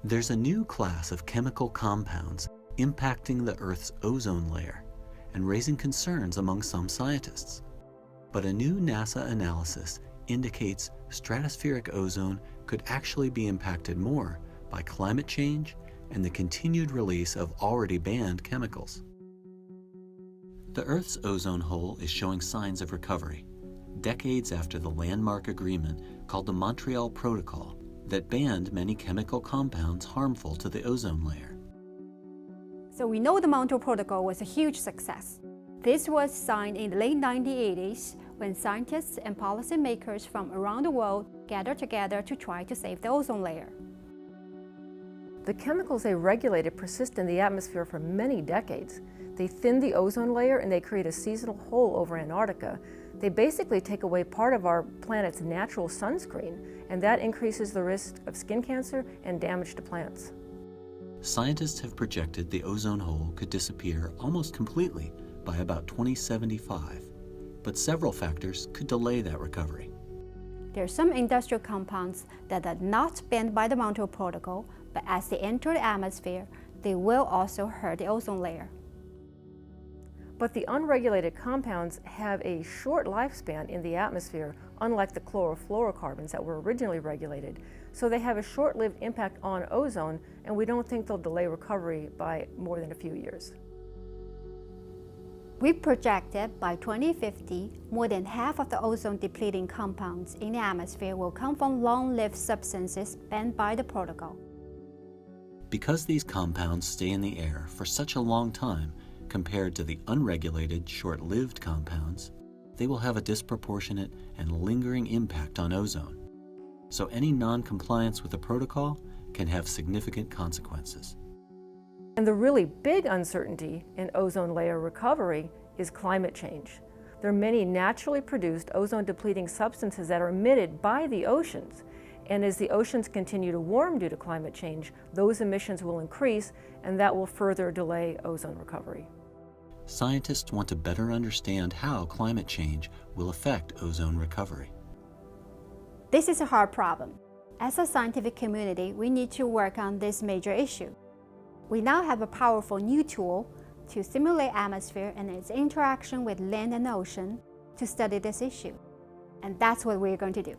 There's a new class of chemical compounds impacting the Earth's ozone layer and raising concerns among some scientists. But a new NASA analysis indicates stratospheric ozone could actually be impacted more by climate change and the continued release of already banned chemicals. The Earth's ozone hole is showing signs of recovery, decades after the landmark agreement called the Montreal Protocol that banned many chemical compounds harmful to the ozone layer. So we know the Montreal Protocol was a huge success. This was signed in the late 1980s when scientists and policymakers from around the world gathered together to try to save the ozone layer. The chemicals they regulated persist in the atmosphere for many decades. They thin the ozone layer and they create a seasonal hole over Antarctica. They basically take away part of our planet's natural sunscreen, and that increases the risk of skin cancer and damage to plants. Scientists have projected the ozone hole could disappear almost completely by about 2075, but several factors could delay that recovery. There are some industrial compounds that are not banned by the Montreal Protocol, but as they enter the atmosphere, they will also hurt the ozone layer. But the unregulated compounds have a short lifespan in the atmosphere, unlike the chlorofluorocarbons that were originally regulated. So they have a short-lived impact on ozone, and we don't think they'll delay recovery by more than a few years. We projected by 2050, more than half of the ozone-depleting compounds in the atmosphere will come from long-lived substances banned by the protocol. Because these compounds stay in the air for such a long time compared to the unregulated, short-lived compounds, they will have a disproportionate and lingering impact on ozone. So any non-compliance with the protocol can have significant consequences. And the really big uncertainty in ozone layer recovery is climate change. There are many naturally produced ozone-depleting substances that are emitted by the oceans. And as the oceans continue to warm due to climate change, those emissions will increase, and that will further delay ozone recovery. Scientists want to better understand how climate change will affect ozone recovery. This is a hard problem. As a scientific community, we need to work on this major issue. We now have a powerful new tool to simulate atmosphere and its interaction with land and ocean to study this issue. And that's what we're going to do.